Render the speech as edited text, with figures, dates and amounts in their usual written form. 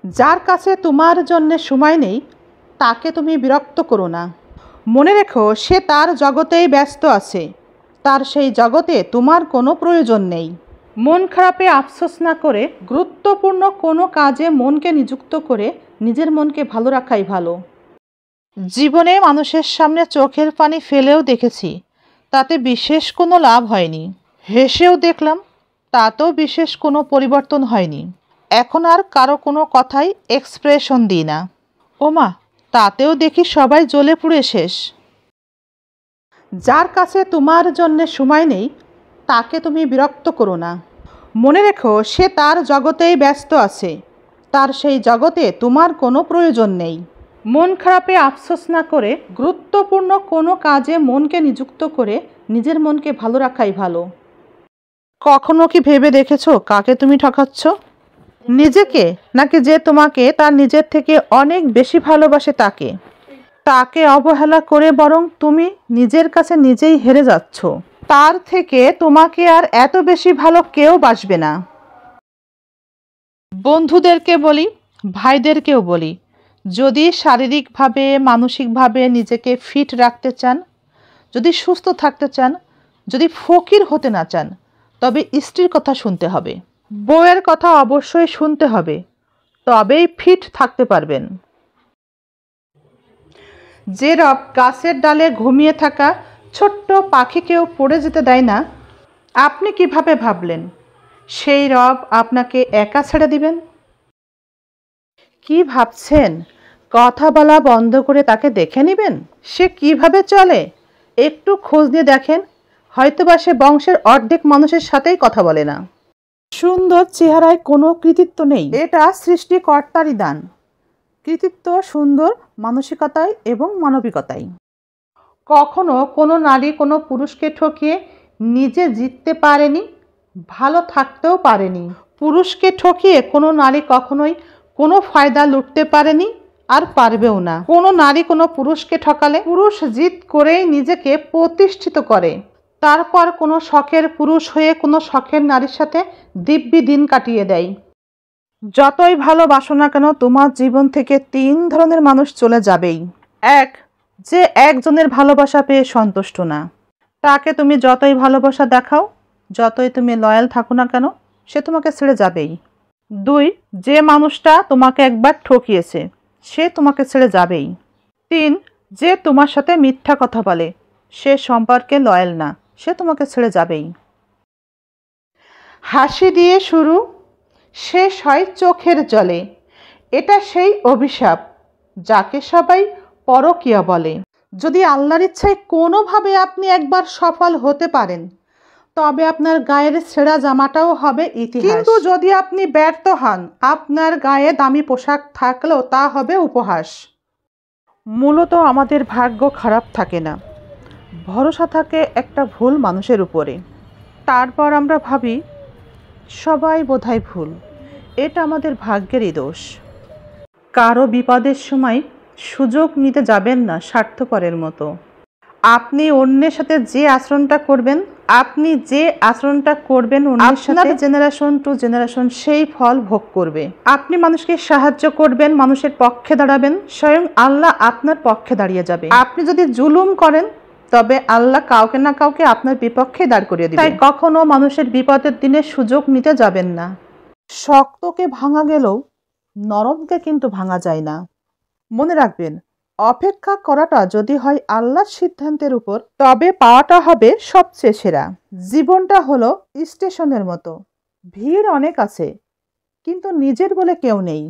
যার কাছে তোমার জন্য সময় নেই তাকে তুমি বিরক্ত করো না। মনে রেখো সে তার জগতেই ব্যস্ত আছে, তার সেই জগতে তোমার কোনো প্রয়োজন নেই। মন খারাপে আফসোস না করে গুরুত্বপূর্ণ কোনো কাজে মনকে নিযুক্ত করে নিজের মনকে ভালো রাখাই ভালো। জীবনে মানুষের সামনে চোখের পানি ফেলেও দেখেছি, তাতে বিশেষ কোনো লাভ হয়নি। হেসেও দেখলাম, তাতেও বিশেষ কোনো পরিবর্তন হয়নি। এখন আর কারো কোনো কথাই এক্সপ্রেশন দিই না। ওমা, তাতেও দেখি সবাই জ্বলে পুড়ে শেষ। যার কাছে তোমার জন্য সময় নেই তাকে তুমি বিরক্ত করো না। মনে রেখো সে তার জগতেই ব্যস্ত আছে, তার সেই জগতে তোমার কোনো প্রয়োজন নেই। মন খারাপে আফসোস না করে গুরুত্বপূর্ণ কোনো কাজে মনকে নিযুক্ত করে নিজের মনকে ভালো রাখাই ভালো। কখনো কি ভেবে দেখেছো কাকে তুমি ঠকাচ্ছ? নিজেকে, নাকি যে তোমাকে তার নিজের থেকে অনেক বেশি ভালোবাসে তাকে? তাকে অবহেলা করে বরং তুমি নিজের কাছে নিজেই হেরে যাচ্ছ। তার থেকে তোমাকে আর এত বেশি ভালো কেউ বাসবে না। বন্ধুদেরকে বলি, ভাইদেরকেও বলি, যদি শারীরিকভাবে মানসিকভাবে নিজেকে ফিট রাখতে চান, যদি সুস্থ থাকতে চান, যদি ফকির হতে না চান, তবে স্ত্রীর কথা শুনতে হবে, বউয়ের কথা অবশ্যই শুনতে হবে, তবেই ফিট থাকতে পারবেন। যে রব গাছের ডালে ঘুমিয়ে থাকা ছোট্ট পাখিকেও পড়ে যেতে দেয় না, আপনি কিভাবে ভাবলেন সেই রব আপনাকে একা ছেড়ে দিবেন? কি ভাবছেন কথা বলা বন্ধ করে তাকে দেখে নেবেন? সে কিভাবে চলে একটু খোঁজ নিয়ে দেখেন, হয়তোবা সে বংশের অর্ধেক মানুষের সাথেই কথা বলে না। সুন্দর চেহারায় কোনো কৃতিত্ব নেই, এটা সৃষ্টিকর্তারই দান। কৃতিত্ব সুন্দর মানসিকতায় এবং মানবিকতায়। কখনো কোনো নারী কোনো পুরুষকে ঠকিয়ে নিজে জিততে পারেনি, ভালো থাকতেও পারেনি। পুরুষকে ঠকিয়ে কোনো নারী কখনোই কোনো ফায়দা লুটতে পারেনি, আর পারবেও না। কোনো নারী কোনো পুরুষকে ঠকালে পুরুষ জিত করেই নিজেকে প্রতিষ্ঠিত করে, তারপর কোনো শখের পুরুষ হয়ে কোনো শখের নারীর সাথে দিব্যি দিন কাটিয়ে দেয়। যতই ভালোবাসো না কেন তোমার জীবন থেকে 3 ধরনের মানুষ চলে যাবেই। এক, যে একজনের ভালোবাসা পেয়ে সন্তুষ্ট না, তাকে তুমি যতই ভালোবাসা দেখাও, যতই তুমি লয়াল থাকো না কেন, সে তোমাকে ছেড়ে যাবেই। 2, যে মানুষটা তোমাকে একবার ঠকিয়েছে, সে তোমাকে ছেড়ে যাবেই। 3, যে তোমার সাথে মিথ্যা কথা বলে, সে সম্পর্কে লয়াল না, সে তোমাকে ছেড়ে যাবেই। হাসি দিয়ে শুরু, শেষ হয় চোখের জলে। এটা সেই অভিশাপ যাকে সবাই পরকীয়া বলে। যদি আল্লাহর ইচ্ছায় কোনোভাবে আপনি একবার সফল হতে পারেন, তবে আপনার গায়ের ছেঁড়া জামাটাও হবে ইতিহাস। কিন্তু যদি আপনি ব্যর্থ হন, আপনার গায়ে দামি পোশাক থাকলেও তা হবে উপহাস। মূলত আমাদের ভাগ্য খারাপ থাকে না, ভরসা থাকে একটা ভুল মানুষের উপরে। তারপর আমরা ভাবি সবাই বোধহয় ভুল, এটা আমাদের ভাগ্যেরই দোষ। কারো বিপদের সময় সুযোগ নিতে যাবেন না স্বার্থপরের মতো। আপনি অন্যের সাথে যে আচরণটা করবেন, অন্যের সাথে জেনারেশন টু জেনারেশন সেই ফল ভোগ করবে। আপনি মানুষকে সাহায্য করবেন, মানুষের পক্ষে দাঁড়াবেন, স্বয়ং আল্লাহ আপনার পক্ষে দাঁড়িয়ে যাবে। আপনি যদি জুলুম করেন, তবে আল্লাহ কাউকে না কাউকে আপনার বিপক্ষে দাঁড় করিয়ে দিবেন। তাই কখনো মানুষের বিপদের দিনে সুযোগ নিতে যাবেন না। শক্তকে ভাঙা গেলেও নরমকে কিন্তু ভাঙা যায় না। মনে রাখবেন, অপেক্ষা করাটা যদি হয় আল্লাহর সিদ্ধান্তের উপর, তবে পাওয়াটা হবে সবচেয়ে সেরা। জীবনটা হলো স্টেশনের মতো, ভিড় অনেক আছে কিন্তু নিজের বলে কেউ নেই।